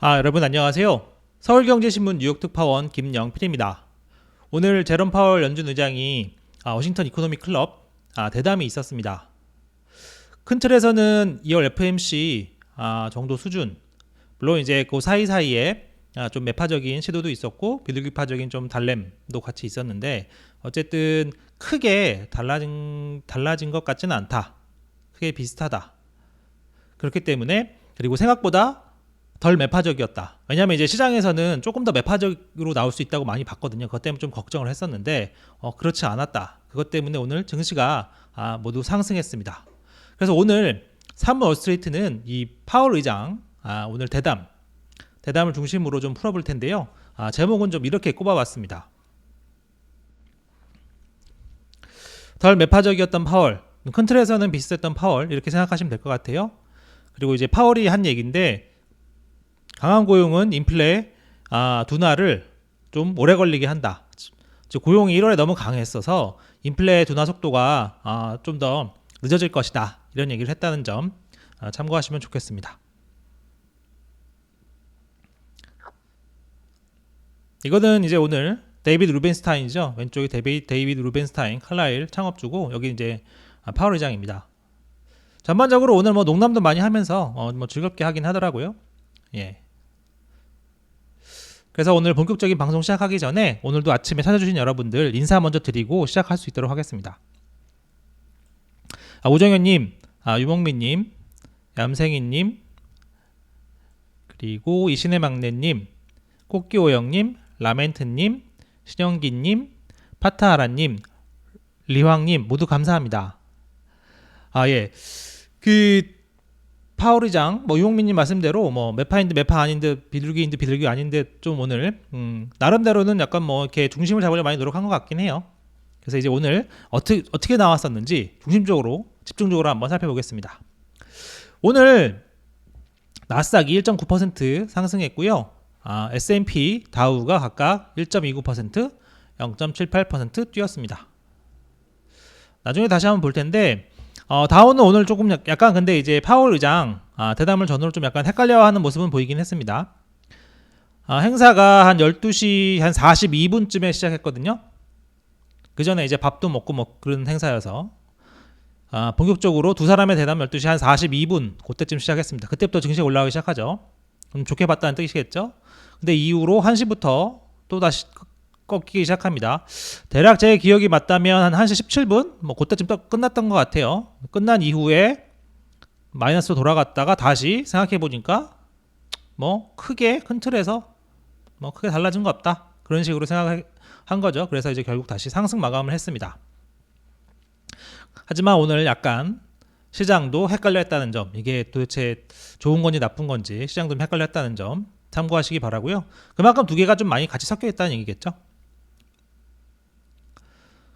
여러분 안녕하세요. 서울경제신문 뉴욕 특파원 김영필입니다. 오늘 제롬 파월 연준 의장이 워싱턴 이코노미 클럽 대담이 있었습니다. 큰 틀에서는 2월 FOMC 정도 수준, 물론 이제 그 사이사이에 좀 매파적인 시도도 있었고 비둘기파적인 좀 달램도 같이 있었는데 어쨌든 크게 달라진 것 같지는 않다. 크게 비슷하다. 그렇기 때문에 그리고 생각보다 덜 매파적이었다. 왜냐하면 이제 시장에서는 조금 더 매파적으로 나올 수 있다고 많이 봤거든요. 그것 때문에 좀 걱정을 했었는데 그렇지 않았다. 그것 때문에 오늘 증시가 모두 상승했습니다. 그래서 오늘 3월 월스트리트는 이 파월 의장 오늘 대담을 중심으로 좀 풀어볼 텐데요. 제목은 좀 이렇게 꼽아봤습니다. 덜 매파적이었던 파월, 큰 틀에서는 비슷했던 파월 이렇게 생각하시면 될 것 같아요. 그리고 이제 파월이 한 얘기인데 강한 고용은 인플레 둔화를 좀 오래 걸리게 한다. 즉 고용이 1월에 너무 강했어서 인플레 둔화 속도가 좀 더 늦어질 것이다. 이런 얘기를 했다는 점 참고하시면 좋겠습니다. 이거는 이제 오늘 데이비드 루벤스타인이죠. 왼쪽에 데이비드 루벤스타인 칼라일 창업주고 여기 이제 파월 의장입니다. 전반적으로 오늘 뭐 농담도 많이 하면서 뭐 즐겁게 하긴 하더라고요. 예. 그래서 오늘 본격적인 방송 시작하기 전에 오늘도 아침에 찾아주신 여러분들 인사 먼저 드리고 시작할 수 있도록 하겠습니다. 오정현님, 유목민님, 얌생이님, 그리고 이신의 막내님, 꽃기오영님, 라멘트님, 신영기님, 파타하라님, 리황님 모두 감사합니다. 예. 파월 의장, 유목민님 말씀대로 매파인데 매파 아닌데 비둘기인데 비둘기 아닌데 좀 오늘 나름대로는 약간 이렇게 중심을 잡으려 많이 노력한 것 같긴 해요. 그래서 이제 오늘 어떻게 나왔었는지 집중적으로 한번 살펴보겠습니다. 오늘 나스닥이 1.9% 상승했고요. S&P, 다우가 각각 1.29%, 0.78% 뛰었습니다. 나중에 다시 한번 볼 텐데 다우는 오늘 조금 약간 근데 이제 파월 의장 대담을 전후로 좀 약간 헷갈려하는 모습은 보이긴 했습니다. 행사가 한 12시 한 42분쯤에 시작했거든요. 그 전에 이제 밥도 먹고 그런 행사여서 본격적으로 두 사람의 대담 12시 한 42분 그때쯤 시작했습니다. 그때부터 증시가 올라가기 시작하죠. 그럼 좋게 봤다는 뜻이겠죠. 근데 이후로 1시부터 또 다시 꺾이기 시작합니다. 대략 제 기억이 맞다면 한 1시 17분 그때쯤 끝났던 것 같아요. 끝난 이후에 마이너스로 돌아갔다가 다시 생각해보니까 크게 큰 틀에서 크게 달라진 거 없다. 그런 식으로 생각한 거죠. 그래서 이제 결국 다시 상승 마감을 했습니다. 하지만 오늘 약간 시장도 헷갈려 했다는 점, 이게 도대체 좋은 건지 나쁜 건지 시장도 좀 헷갈려 했다는 점 참고하시기 바라고요. 그만큼 두 개가 좀 많이 같이 섞여 있다는 얘기겠죠.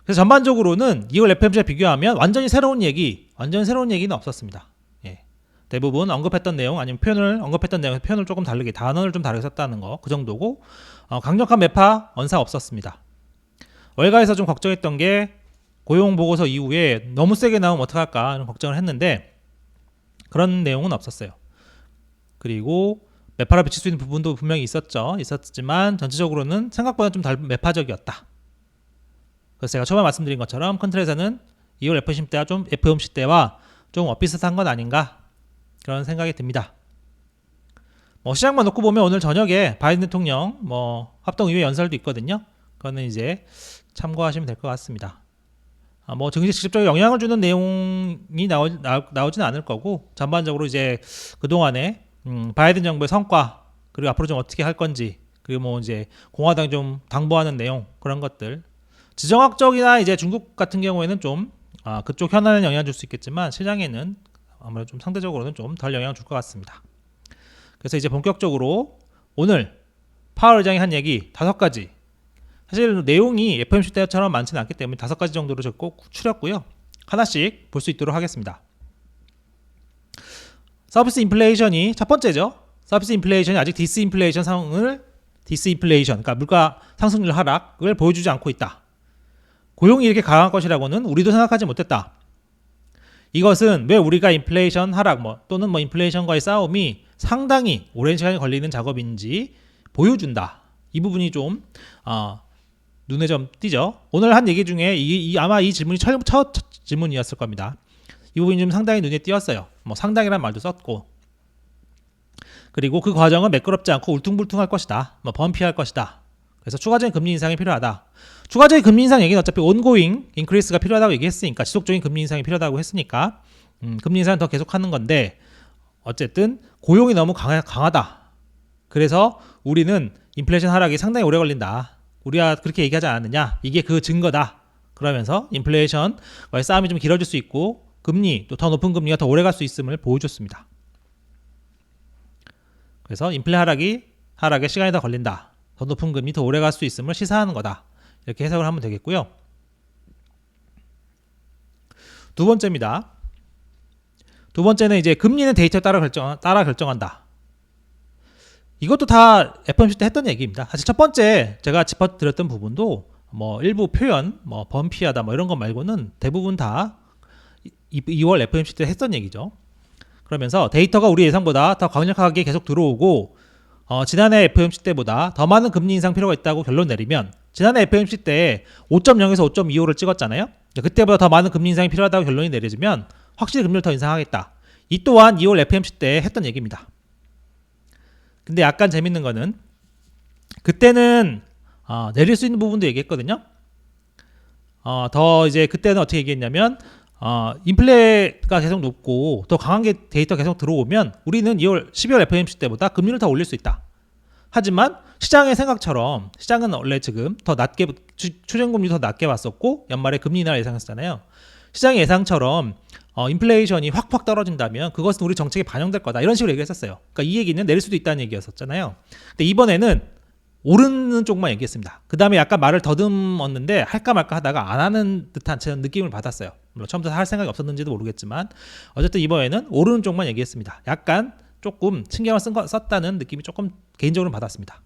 그래서 전반적으로는 2월 FOMC와 비교하면 완전히 새로운 얘기는 없었습니다. 예. 대부분 언급했던 내용 아니면 언급했던 내용에서 표현을 조금 다르게 단어를 좀 다르게 썼다는 거 그 정도고 강력한 매파 언사 없었습니다. 월가에서 좀 걱정했던 게 고용 보고서 이후에 너무 세게 나오면 어떡할까 이런 걱정을 했는데 그런 내용은 없었어요. 그리고 매파를 비칠 수 있는 부분도 분명히 있었지만 전체적으로는 생각보다 좀 덜 매파적이었다. 그래서 제가 처음에 말씀드린 것처럼 큰 틀에서는 2월 FOMC 때와 좀 비슷한 건 아닌가 그런 생각이 듭니다. 시장만 놓고 보면 오늘 저녁에 바이든 대통령 합동의회 연설도 있거든요. 그거는 이제 참고하시면 될 것 같습니다. 증시에 직접적으로 영향을 주는 내용이 나오지는 않을 거고 전반적으로 이제 그동안에 바이든 정부의 성과 그리고 앞으로 좀 어떻게 할 건지 그리고 이제 공화당이 좀 당부하는 내용 그런 것들 지정학적이나 이제 중국 같은 경우에는 좀 그쪽 현안에 영향을 줄 수 있겠지만 시장에는 아무래도 좀 상대적으로는 좀 덜 영향을 줄 것 같습니다. 그래서 이제 본격적으로 오늘 파월 의장이 한 얘기 5가지 사실 내용이 FOMC 때처럼 많지는 않기 때문에 5가지 정도로 저 꼭 추렸고요. 하나씩 볼 수 있도록 하겠습니다. 서비스 인플레이션이 첫 번째죠. 서비스 인플레이션이 아직 디스인플레이션, 그러니까 물가 상승률 하락을 보여주지 않고 있다. 고용이 이렇게 강한 것이라고는 우리도 생각하지 못했다. 이것은 왜 우리가 인플레이션 하락 또는 인플레이션과의 싸움이 상당히 오랜 시간이 걸리는 작업인지 보여준다. 이 부분이 좀 눈에 좀 띄죠. 오늘 한 얘기 중에 아마 이 질문이 첫 질문이었을 겁니다. 이 부분이 좀 상당히 눈에 띄었어요. 뭐 상당이란 말도 썼고, 그리고 그 과정은 매끄럽지 않고 울퉁불퉁할 것이다. 뭐 범피할 것이다. 그래서 추가적인 금리 인상이 필요하다. 추가적인 금리 인상 얘기는 어차피 온고잉 인크리스가 필요하다고 얘기했으니까, 지속적인 금리 인상이 필요하다고 했으니까 금리 인상은 더 계속하는 건데, 어쨌든 고용이 너무 강하다. 그래서 우리는 인플레이션 하락이 상당히 오래 걸린다. 우리가 그렇게 얘기하지 않았느냐. 이게 그 증거다. 그러면서 인플레이션과의 싸움이 좀 길어질 수 있고 금리, 또 더 높은 금리가 더 오래 갈 수 있음을 보여줬습니다. 그래서 인플레 하락에 시간이 더 걸린다. 더 높은 금리 더 오래 갈 수 있음을 시사하는 거다. 이렇게 해석을 하면 되겠고요. 두 번째입니다. 두 번째는 이제 금리는 데이터에 따라 결정한다. 이것도 다 FOMC 때 했던 얘기입니다. 사실 첫 번째 제가 짚어드렸던 부분도 뭐 일부 표현, 뭐 범피하다 뭐 이런 것 말고는 대부분 다 2월 FOMC 때 했던 얘기죠. 그러면서 데이터가 우리 예상보다 더 강력하게 계속 들어오고 지난해 FOMC 때보다 더 많은 금리 인상 필요가 있다고 결론 내리면, 지난해 FOMC 때 5.0에서 5.25를 찍었잖아요. 그때보다 더 많은 금리 인상이 필요하다고 결론이 내려지면 확실히 금리를 더 인상하겠다. 이 또한 2월 FOMC 때 했던 얘기입니다. 근데 약간 재밌는 거는 그때는 내릴 수 있는 부분도 얘기했거든요. 더 이제 그때는 어떻게 얘기했냐면 인플레가 계속 높고 더 강한 게 데이터 계속 들어오면 우리는 12월 FOMC 때보다 금리를 더 올릴 수 있다. 하지만 시장의 생각처럼, 시장은 원래 지금 더 낮게 추정금리 더 낮게 왔었고 연말에 금리 인하를 예상했잖아요. 시장의 예상처럼 인플레이션이 확 떨어진다면 그것은 우리 정책에 반영될 거다, 이런 식으로 얘기했었어요. 그러니까 이 얘기는 내릴 수도 있다는 얘기였었잖아요. 근데 이번에는 오르는 쪽만 얘기했습니다. 그 다음에 약간 말을 더듬었는데 할까 말까 하다가 안 하는 듯한 느낌을 받았어요. 물론 처음부터 할 생각이 없었는지도 모르겠지만 어쨌든 이번에는 오르는 쪽만 얘기했습니다. 약간 조금 신경을 썼다는 느낌이 조금 개인적으로 받았습니다.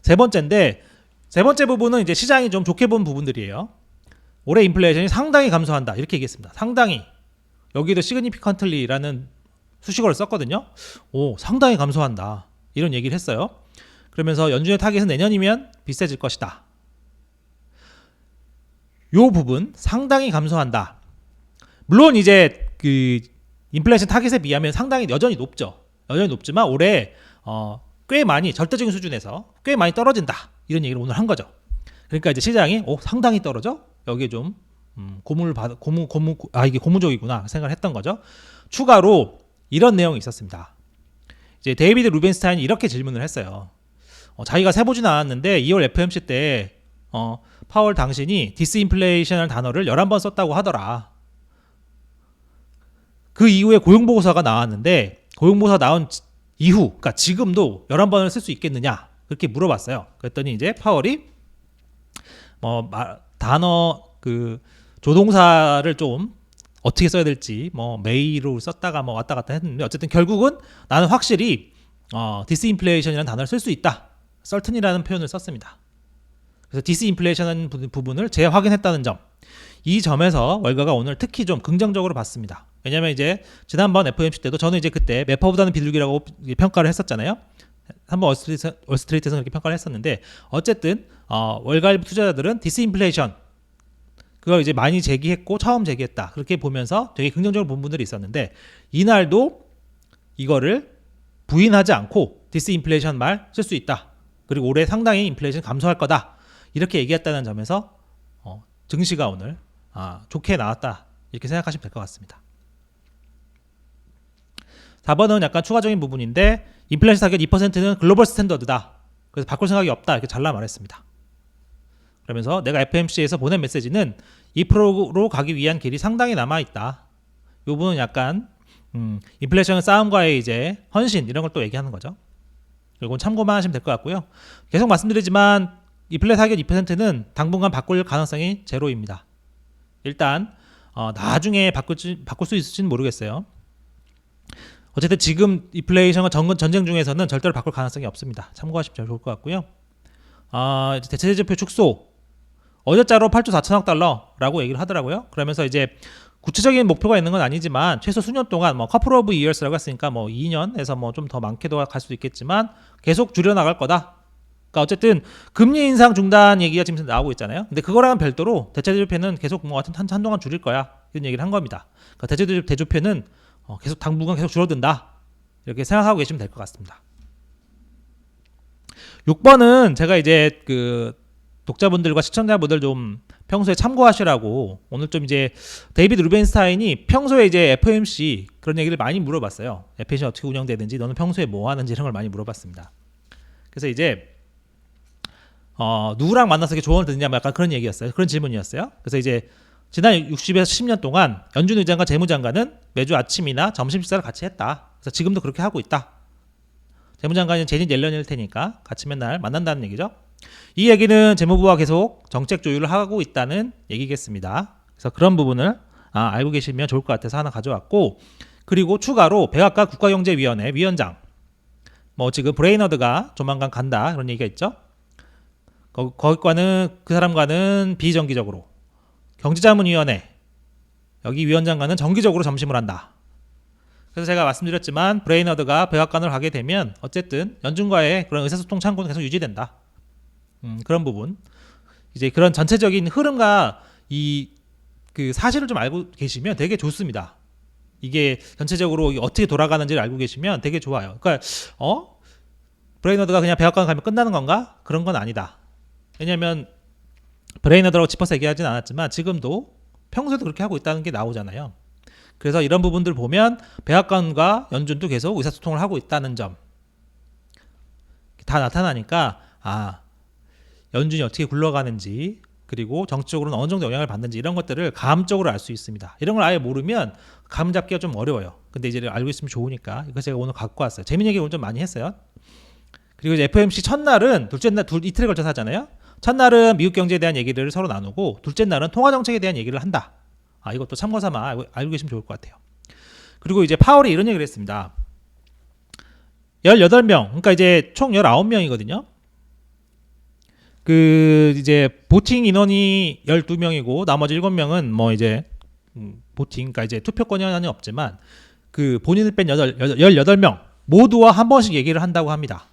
세 번째 부분은 이제 시장이 좀 좋게 본 부분들이에요. 올해 인플레이션이 상당히 감소한다, 이렇게 얘기했습니다. 상당히. 여기도 시그니피컨틀리라는 수식어를 썼거든요. 상당히 감소한다, 이런 얘기를 했어요. 그러면서 연준의 타겟은 내년이면 비슷해질 것이다. 요 부분 상당히 감소한다. 물론 이제 그 인플레이션 타겟에 비하면 상당히 여전히 높죠. 여전히 높지만 올해 꽤 많이, 절대적인 수준에서 꽤 많이 떨어진다, 이런 얘기를 오늘 한 거죠. 그러니까 이제 시장이 상당히 떨어져? 여기에 좀 이게 고무적이구나 생각을 했던 거죠. 추가로 이런 내용이 있었습니다. 이제 데이비드 루벤스타인이 이렇게 질문을 했어요. 자기가 세보진 않았는데 2월 FOMC 때 파월 당신이 디스인플레이션이라는 단어를 11번 썼다고 하더라. 그 이후에 고용보고서가 나왔는데 고용보고서 나온 이후, 그러니까 지금도 11번을 쓸 수 있겠느냐, 그렇게 물어봤어요. 그랬더니 이제 파월이 단어 조동사를 좀 어떻게 써야 될지 may로 썼다가 왔다 갔다 했는데, 어쨌든 결국은 나는 확실히 디스인플레이션이라는 단어를 쓸 수 있다, certain이라는 표현을 썼습니다. 그래서 디스인플레이션이라는 부분을 재확인했다는 점, 이 점에서 월가가 오늘 특히 좀 긍정적으로 봤습니다. 왜냐면 이제 지난번 FOMC 때도 저는 이제 그때 매퍼보다는 비둘기라고 평가를 했었잖아요. 한번 월스트리트에서 그렇게 평가를 했었는데, 어쨌든 월가 일부 투자자들은 디스인플레이션 그걸 이제 많이 제기했고 처음 제기했다, 그렇게 보면서 되게 긍정적으로 본 분들이 있었는데, 이날도 이거를 부인하지 않고 디스인플레이션 말 쓸 수 있다, 그리고 올해 상당히 인플레이션 감소할 거다, 이렇게 얘기했다는 점에서 증시가 오늘 좋게 나왔다, 이렇게 생각하시면 될 것 같습니다. 4번은 약간 추가적인 부분인데, 인플레이션 타겟 2%는 글로벌 스탠더드다, 그래서 바꿀 생각이 없다, 이렇게 잘라 말했습니다. 그러면서 내가 FOMC에서 보낸 메시지는 2%로 가기 위한 길이 상당히 남아있다. 이 부분은 약간 인플레이션 싸움과의 이제 헌신, 이런 걸 또 얘기하는 거죠. 이건 참고만 하시면 될 것 같고요. 계속 말씀드리지만 인플레 타겟 2%는 당분간 바꿀 가능성이 제로입니다. 일단 나중에 바꿀 수 있을지는 모르겠어요. 어쨌든 지금 인플레이션과 전쟁 중에서는 절대로 바꿀 가능성이 없습니다. 참고하시면 좋을 것 같고요. 대체제표 축소 어제자로 8조 4천억 달러라고 얘기를 하더라고요. 그러면서 이제 구체적인 목표가 있는 건 아니지만 최소 수년 동안 뭐 couple of years라고 했으니까 뭐 2년에서 뭐 좀 더 많게도 갈 수도 있겠지만 계속 줄여 나갈 거다. 그러니까 어쨌든 금리 인상 중단 얘기가 지금 나오고 있잖아요. 근데 그거랑은 별도로 대체대조표는 계속 뭐 한동안 줄일 거야. 이런 얘기를 한 겁니다. 그러니까 대체대조표는 계속 당분간 계속 줄어든다. 이렇게 생각하고 계시면 될 것 같습니다. 6번은 제가 이제 그 독자분들과 시청자분들 좀 평소에 참고하시라고 오늘 좀 이제 데이비드 루벤스타인이 평소에 이제 FOMC 그런 얘기를 많이 물어봤어요. FOMC 어떻게 운영되는지, 너는 평소에 뭐 하는지 이런 걸 많이 물어봤습니다. 그래서 이제 누구랑 만나서 이렇게 조언을 듣느냐, 약간 그런 얘기였어요. 그런 질문이었어요. 그래서 이제 지난 60에서 10년 동안 연준 의장과 재무장관은 매주 아침이나 점심 식사를 같이 했다. 그래서 지금도 그렇게 하고 있다. 재무장관은 제닛 옐런일 테니까 같이 맨날 만난다는 얘기죠. 이 얘기는 재무부와 계속 정책 조율을 하고 있다는 얘기겠습니다. 그래서 그런 부분을 알고 계시면 좋을 것 같아서 하나 가져왔고, 그리고 추가로 백악관 국가경제위원회 위원장, 뭐 지금 브레이너드가 조만간 간다 그런 얘기가 있죠. 거기과는 그 사람과는 비정기적으로, 경제자문위원회 여기 위원장과는 정기적으로 점심을 한다. 그래서 제가 말씀드렸지만 브레이너드가 백악관을 가게 되면 어쨌든 연준과의 그런 의사소통 창구는 계속 유지된다. 그런 부분, 이제 그런 전체적인 흐름과 이 그 사실을 좀 알고 계시면 되게 좋습니다. 이게 전체적으로 어떻게 돌아가는지를 알고 계시면 되게 좋아요. 그러니까 브레이너드가 그냥 백악관 가면 끝나는 건가? 그런 건 아니다. 왜냐하면 브레이너드라고 짚어서 얘기하진 않았지만 지금도 평소에도 그렇게 하고 있다는 게 나오잖아요. 그래서 이런 부분들 보면 백악관과 연준도 계속 의사소통을 하고 있다는 점 다 나타나니까 연준이 어떻게 굴러가는지, 그리고 정치적으로는 어느 정도 영향을 받는지 이런 것들을 감적으로 알 수 있습니다. 이런 걸 아예 모르면 감 잡기가 좀 어려워요. 근데 이제 알고 있으면 좋으니까 이거 제가 오늘 갖고 왔어요. 재밌는 얘기 오늘 좀 많이 했어요. 그리고 이제 FOMC 첫날은 둘째 날 이틀에 걸쳐서 하잖아요. 첫날은 미국 경제에 대한 얘기를 서로 나누고, 둘째 날은 통화 정책에 대한 얘기를 한다. 이것도 참고 삼아 알고 계시면 좋을 것 같아요. 그리고 이제 파월이 이런 얘기를 했습니다. 18명, 그러니까 이제 총 19명이거든요. 그 이제 보팅 인원이 12명이고 나머지 7명은 뭐 이제 보팅, 그러니까 이제 투표권이 없지만 그 본인을 뺀 18명 모두와 한 번씩 얘기를 한다고 합니다.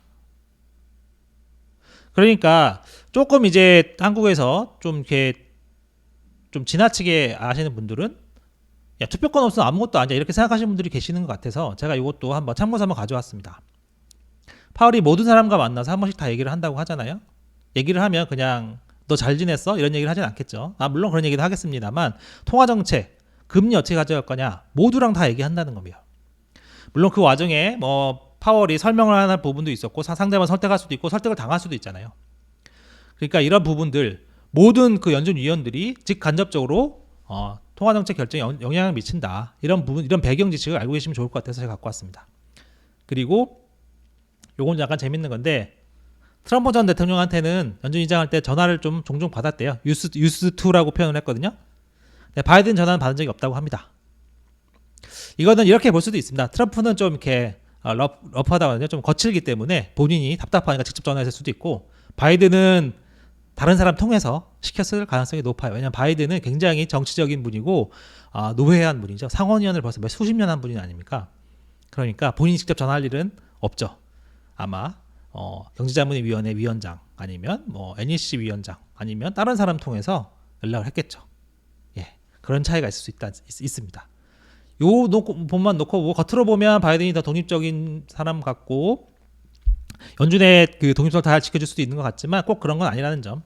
그러니까 조금 이제 한국에서 좀 이렇게 좀 지나치게 아시는 분들은 야, 투표권 없으면 아무것도 아니야 이렇게 생각하시는 분들이 계시는 것 같아서 제가 이것도 한번 참고서 한번 가져왔습니다. 파월이 모든 사람과 만나서 한 번씩 다 얘기를 한다고 하잖아요. 얘기를 하면 그냥 너 잘 지냈어? 이런 얘기를 하진 않겠죠. 물론 그런 얘기도 하겠습니다만 통화정책, 금리 어떻게 가져갈 거냐 모두랑 다 얘기한다는 겁니다. 물론 그 와중에 뭐 파월이 설명을 하는 부분도 있었고 상대방 설득할 수도 있고 설득을 당할 수도 있잖아요. 그러니까 이런 부분들 모든 그 연준 위원들이 직간접적으로 통화정책 결정에 영향을 미친다. 이런 부분, 이런 배경 지식을 알고 계시면 좋을 것 같아서 제가 갖고 왔습니다. 그리고 요건 약간 재밌는 건데 트럼프 전 대통령한테는 연준 인장할 때 전화를 좀 종종 받았대요. 유스2라고 표현을 했거든요. 바이든 전화는 받은 적이 없다고 합니다. 이거는 이렇게 볼 수도 있습니다. 트럼프는 좀 이렇게 러프하다거든요. 좀 거칠기 때문에 본인이 답답하니까 직접 전화했을 수도 있고, 바이든은 다른 사람 통해서 시켰을 가능성이 높아요. 왜냐하면 바이든은 굉장히 정치적인 분이고 노회한 분이죠. 상원의원을 벌써 수십 년 한 분이 아닙니까? 그러니까 본인이 직접 전화할 일은 없죠. 아마 경제자문위원회 위원장 아니면 뭐 NEC 위원장 아니면 다른 사람 통해서 연락을 했겠죠. 예, 그런 차이가 있을 수 있습니다. 요 본만 놓고 뭐 겉으로 보면 바이든이 더 독립적인 사람 같고 연준의 그 독립성을 다 지켜줄 수도 있는 것 같지만 꼭 그런 건 아니라는 점.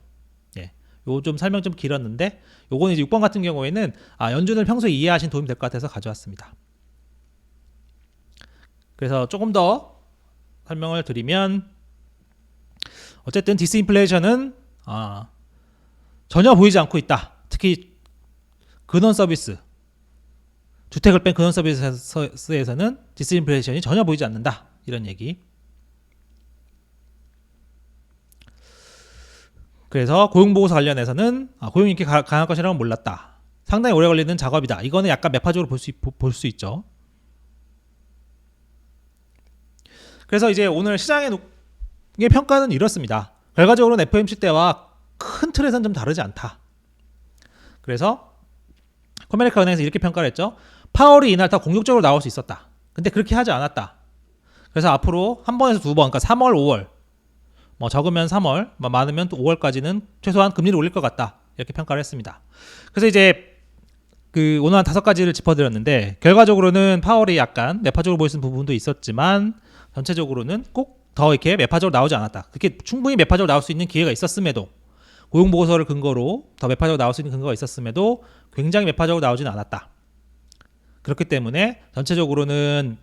예, 요 좀 설명 좀 길었는데 요거는 이제 6번 같은 경우에는 연준을 평소에 이해하신 도움이 될 것 같아서 가져왔습니다. 그래서 조금 더 설명을 드리면 어쨌든 디스인플레이션은 전혀 보이지 않고 있다. 특히 근원 서비스, 주택을 뺀 근원 서비스에서는 디스인플레이션이 전혀 보이지 않는다. 이런 얘기. 그래서 고용보고서 관련해서는 고용이 이렇게 강할 것이라고 몰랐다. 상당히 오래 걸리는 작업이다. 이거는 약간 매파적으로 볼 수 있죠. 그래서 이제 오늘 시장의 평가는 이렇습니다. 결과적으로는 FOMC 때와 큰 틀에서는 좀 다르지 않다. 그래서 코메리카 은행에서 이렇게 평가를 했죠. 파월이 이날 더 공격적으로 나올 수 있었다. 근데 그렇게 하지 않았다. 그래서 앞으로 한 번에서 두 번, 그러니까 3월, 5월, 뭐 적으면 3월, 뭐 많으면 또 5월까지는 최소한 금리를 올릴 것 같다. 이렇게 평가를 했습니다. 그래서 이제 그 오늘 한 5가지를 짚어드렸는데 결과적으로는 파월이 약간 매파적으로 보일 수 있는 부분도 있었지만 전체적으로는 꼭 더 이렇게 매파적으로 나오지 않았다. 그렇게 충분히 매파적으로 나올 수 있는 기회가 있었음에도 고용보고서를 근거로 더 매파적으로 나올 수 있는 근거가 있었음에도 굉장히 매파적으로 나오지는 않았다. 그렇기 때문에 전체적으로는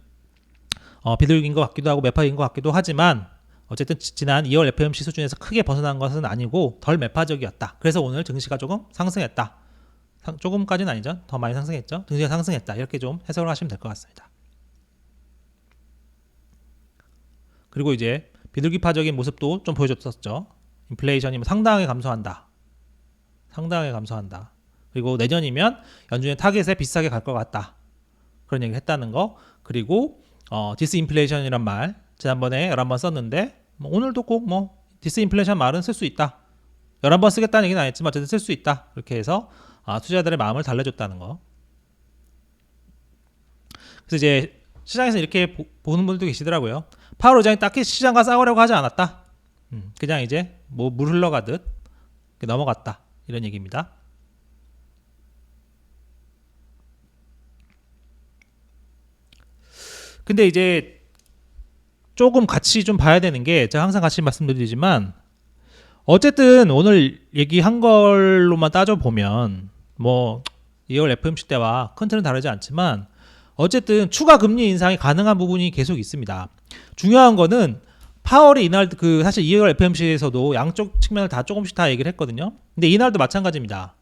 비둘기인 것 같기도 하고 매파인 것 같기도 하지만 어쨌든 지난 2월 FOMC 수준에서 크게 벗어난 것은 아니고 덜 매파적이었다. 그래서 오늘 증시가 조금 상승했다. 조금까지는 아니죠. 더 많이 상승했죠. 증시가 상승했다. 이렇게 좀 해석을 하시면 될 것 같습니다. 그리고 이제 비둘기파적인 모습도 좀 보여줬었죠. 인플레이션이 상당하게 감소한다. 상당하게 감소한다. 그리고 내년이면 연준의 타겟에 비슷하게 갈 것 같다. 그런 얘기를 했다는 거. 그리고 디스인플레이션이란 말 지난번에 11번 썼는데 오늘도 꼭 뭐 디스인플레이션 말은 쓸 수 있다. 11번 쓰겠다는 얘기는 아니지만 어쨌든 쓸 수 있다. 이렇게 해서 투자자들의 마음을 달래줬다는 거. 그래서 이제 시장에서 이렇게 보는 분들도 계시더라고요. 파월 의장이 딱히 시장과 싸우려고 하지 않았다. 그냥 이제 뭐 물 흘러가듯 넘어갔다. 이런 얘기입니다. 근데 이제 조금 같이 좀 봐야 되는 게 제가 항상 같이 말씀드리지만 어쨌든 오늘 얘기한 걸로만 따져보면 뭐 2월 FOMC 때와 큰 틀은 다르지 않지만 어쨌든 추가 금리 인상이 가능한 부분이 계속 있습니다. 중요한 거는 파월이 이날 사실 2월 FOMC에서도 양쪽 측면을 다 조금씩 다 얘기를 했거든요. 근데 이날도 마찬가지입니다.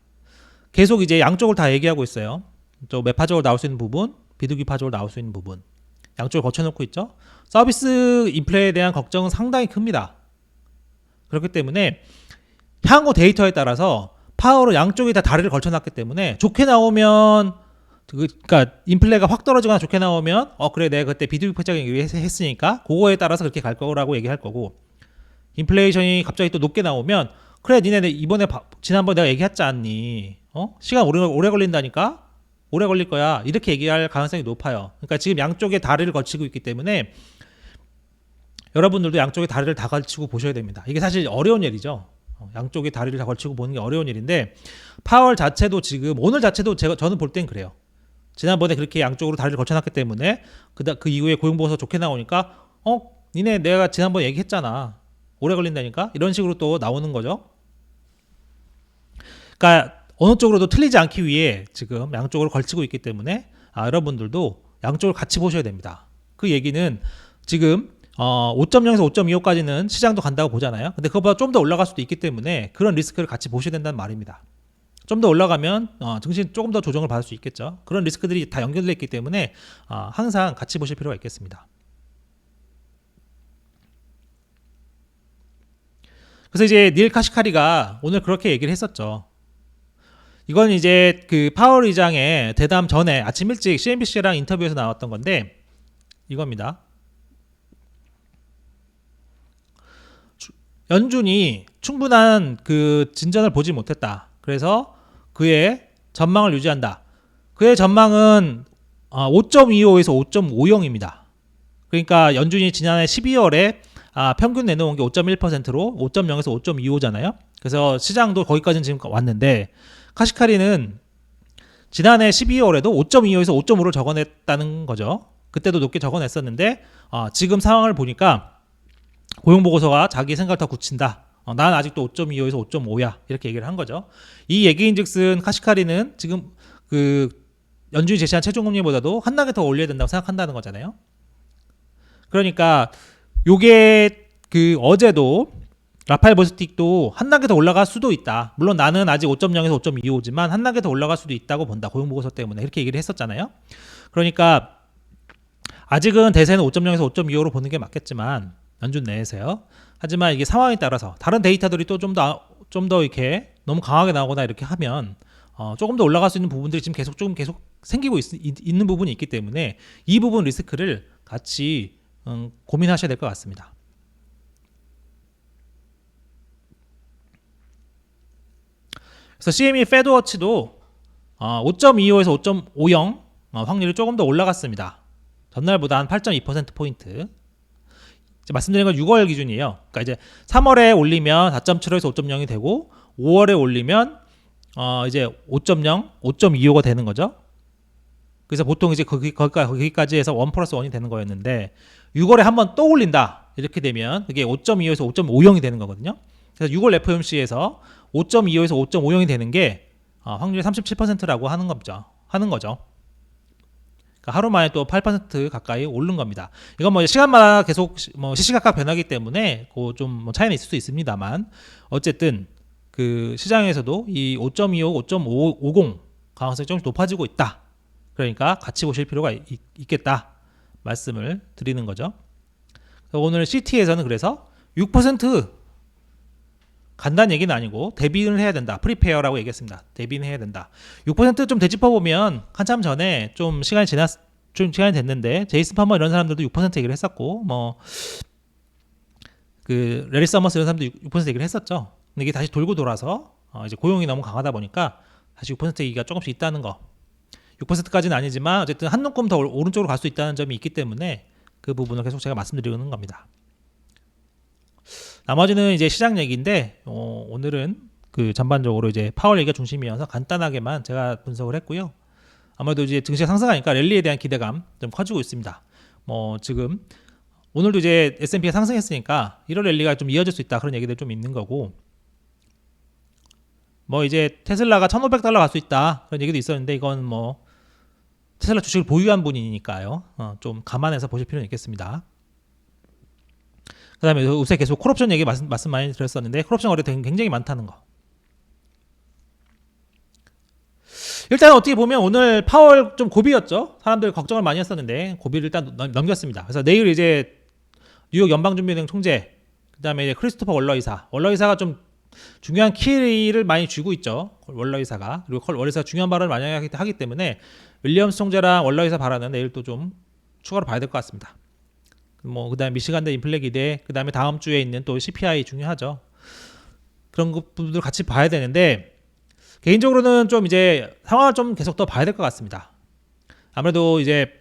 계속 이제 양쪽을 다 얘기하고 있어요. 또 매파적으로 나올 수 있는 부분, 비둘기파적으로 나올 수 있는 부분. 양쪽을 거쳐놓고 있죠. 서비스 인플레에 대한 걱정은 상당히 큽니다. 그렇기 때문에 향후 데이터에 따라서 파월은 양쪽이 다 다리를 걸쳐놨기 때문에 좋게 나오면 그러니까 인플레가 확 떨어지거나 좋게 나오면 그래 내가 그때 비둘기파적인 얘기 했으니까 그거에 따라서 그렇게 갈 거라고 얘기할 거고 인플레이션이 갑자기 또 높게 나오면 그래 니네 이번에 지난번에 내가 얘기했지 않니 시간 오래 걸린다니까 오래 걸릴 거야 이렇게 얘기할 가능성이 높아요. 그러니까 지금 양쪽에 다리를 걸치고 있기 때문에 여러분들도 양쪽에 다리를 다 걸치고 보셔야 됩니다. 이게 사실 어려운 일이죠. 양쪽에 다리를 다 걸치고 보는 게 어려운 일인데 파월 자체도 지금 오늘 자체도 저는 볼 땐 그래요. 지난번에 그렇게 양쪽으로 다리를 걸쳐놨기 때문에 그 이후에 고용보고서 좋게 나오니까 니네 내가 지난번에 얘기했잖아. 오래 걸린다니까 이런 식으로 또 나오는 거죠. 그러니까 어느 쪽으로도 틀리지 않기 위해 지금 양쪽으로 걸치고 있기 때문에 여러분들도 양쪽을 같이 보셔야 됩니다. 그 얘기는 지금 5.0에서 5.25까지는 시장도 간다고 보잖아요. 근데 그것보다 좀 더 올라갈 수도 있기 때문에 그런 리스크를 같이 보셔야 된다는 말입니다. 좀 더 올라가면 증시 조금 더 조정을 받을 수 있겠죠. 그런 리스크들이 다 연결되어 있기 때문에 항상 같이 보실 필요가 있겠습니다. 그래서 이제 닐 카시카리가 오늘 그렇게 얘기를 했었죠. 이건 이제 그 파월 의장의 대담 전에 아침 일찍 CNBC랑 인터뷰에서 나왔던 건데 이겁니다. 연준이 충분한 그 진전을 보지 못했다. 그래서 그의 전망을 유지한다. 그의 전망은 5.25에서 5.50입니다. 그러니까 연준이 지난해 12월에 평균 내놓은 게 5.1%로 5.0에서 5.25잖아요. 그래서 시장도 거기까지는 지금 왔는데 카시카리는 지난해 12월에도 5.25에서 5.5를 적어냈다는 거죠. 그때도 높게 적어냈었는데 지금 상황을 보니까 고용보고서가 자기 생각을 더 굳힌다. 난 아직도 5.25에서 5.5야. 이렇게 얘기를 한 거죠. 이 얘기인즉슨 카시카리는 지금 그 연준이 제시한 최종금리보다도 한 단계 더 올려야 된다고 생각한다는 거잖아요. 그러니까 요게 그 어제도 라파엘 버스틱도 한 단계 더 올라갈 수도 있다. 물론 나는 아직 5.0에서 5.25지만 한 단계 더 올라갈 수도 있다고 본다. 고용보고서 때문에 이렇게 얘기를 했었잖아요. 그러니까 아직은 대세는 5.0에서 5.25로 보는 게 맞겠지만 연준 내에서요. 하지만 이게 상황에 따라서 다른 데이터들이 또 좀 더 이렇게 너무 강하게 나오거나 이렇게 하면 조금 더 올라갈 수 있는 부분들이 지금 계속 생기고 있는 부분이 있기 때문에 이 부분 리스크를 같이 고민하셔야 될 것 같습니다. 그래서 CME 페드워치도 5.25에서 5.50 확률이 조금 더 올라갔습니다. 전날보다 한 8.2%포인트. 말씀드린 건 6월 기준이에요. 그러니까 이제 3월에 올리면 4.75에서 5.0이 되고 5월에 올리면 이제 5.0, 5.25가 되는 거죠. 그래서 보통 이제 거기까지 해서 1 플러스 1이 되는 거였는데 6월에 한번 또 올린다. 이렇게 되면 그게 5.25에서 5.50이 되는 거거든요. 그래서 6월 FOMC에서 5.25에서 5.50이 되는 게 확률이 37%라고 하는 거죠. 그러니까 하루 만에 또 8% 가까이 오른 겁니다. 이건 뭐 시간마다 계속 시시각각 변하기 때문에 좀 차이는 있을 수 있습니다만 어쨌든 그 시장에서도 이 5.25, 5.50 가능성이 좀 높아지고 있다. 그러니까 같이 보실 필요가 있겠다 말씀을 드리는 거죠. 오늘 CT에서는 그래서 6% 간다는 얘기는 아니고 대비를 해야 된다. 프리페어라고 얘기했습니다. 대비는 해야 된다. 6% 좀 되짚어보면 한참 전에 좀 시간이 됐는데 제이슨 파머 이런 사람들도 6% 얘기를 했었고 그 레리 서머스 이런 사람도 6% 얘기를 했었죠. 근데 이게 다시 돌고 돌아서 이제 고용이 너무 강하다 보니까 다시 6% 얘기가 조금씩 있다는 거. 6%까지는 아니지만 어쨌든 한 눈금 더 오른쪽으로 갈 수 있다는 점이 있기 때문에 그 부분을 계속 제가 말씀드리는 겁니다. 나머지는 이제 시장 얘기인데 오늘은 그 전반적으로 이제 파월 얘기가 중심이어서 간단하게만 제가 분석을 했고요. 아무래도 이제 증시가 상승하니까 랠리에 대한 기대감 좀 커지고 있습니다. 지금 오늘도 이제 S&P가 상승했으니까 1월 랠리가 좀 이어질 수 있다 그런 얘기들 좀 있는 거고 이제 테슬라가 $1,500 갈 수 있다 그런 얘기도 있었는데 이건 테슬라 주식을 보유한 분이니까요. 좀 감안해서 보실 필요는 있겠습니다. 그 다음에 요새 계속 콜옵션 얘기 말씀 많이 드렸었는데 콜옵션 거래 굉장히 많다는 거. 일단 어떻게 보면 오늘 파월 좀 고비였죠. 사람들 걱정을 많이 했었는데 고비를 일단 넘겼습니다. 그래서 내일 이제 뉴욕 연방준비은행 총재 그 다음에 크리스토퍼 월러이사가 좀 중요한 키를 많이 쥐고 있죠. 월러이사가. 그리고 월러이사가 중요한 발언을 많이 하기 때문에 윌리엄스 총재랑 월러이사 발언은 내일 또 좀 추가로 봐야 될 것 같습니다. 그다음에 미시간대 인플레 기대, 그다음에 다음 주에 있는 또 CPI 중요하죠. 그런 부분들 같이 봐야 되는데 개인적으로는 좀 이제 상황을 좀 계속 더 봐야 될 것 같습니다. 아무래도 이제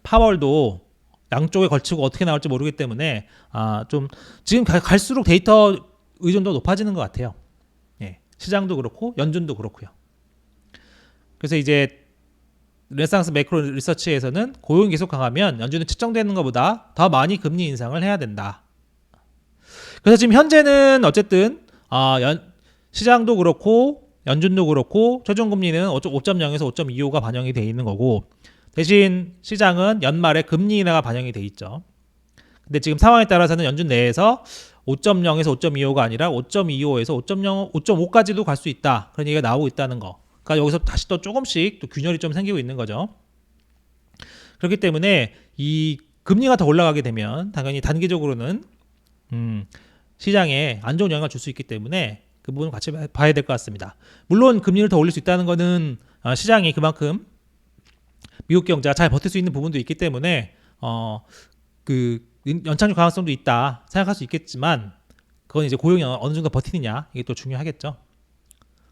파월도 양쪽에 걸치고 어떻게 나올지 모르기 때문에 좀 지금 갈수록 데이터 의존도 높아지는 것 같아요. 예, 시장도 그렇고 연준도 그렇고요. 그래서 이제 르네상스 매크로 리서치에서는 고용이 계속 강하면 연준은 측정되는 것보다 더 많이 금리 인상을 해야 된다. 그래서 지금 현재는 어쨌든 시장도 그렇고 연준도 그렇고 최종 금리는 5.0에서 5.25가 반영이 돼 있는 거고 대신 시장은 연말에 금리 인하가 반영이 돼 있죠. 근데 지금 상황에 따라서는 연준 내에서 5.0에서 5.25가 아니라 5.25에서 5.0, 5.5까지도 갈 수 있다. 그런 얘기가 나오고 있다는 거. 그러니까 여기서 다시 또 조금씩 또 균열이 좀 생기고 있는 거죠. 그렇기 때문에 이 금리가 더 올라가게 되면 당연히 단기적으로는 시장에 안 좋은 영향을 줄 수 있기 때문에 그 부분을 같이 봐야 될 것 같습니다. 물론 금리를 더 올릴 수 있다는 거는 시장이 그만큼 미국 경제가 잘 버틸 수 있는 부분도 있기 때문에 그 연착륙 가능성도 있다 생각할 수 있겠지만 그건 이제 고용이 어느 정도 버티느냐 이게 또 중요하겠죠.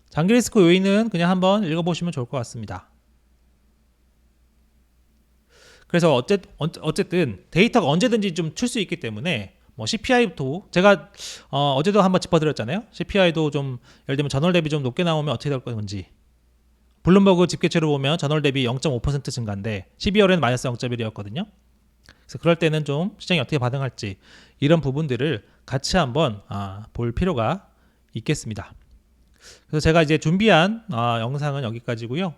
장기 리스크 요인은 그냥 한번 읽어보시면 좋을 것 같습니다. 그래서 어쨌든 데이터가 언제든지 좀 출 수 있기 때문에 CPI도 제가 어제도 한번 짚어드렸잖아요. CPI도 좀 예를 들면 전월 대비 좀 높게 나오면 어떻게 될 건지. 블룸버그 집계체로 보면 전월 대비 0.5% 증가인데 12월에는 마이너스 0.1이었거든요. 그래서 그럴 때는 좀 시장이 어떻게 반응할지 이런 부분들을 같이 한번 볼 필요가 있겠습니다. 그래서 제가 이제 준비한 영상은 여기까지고요.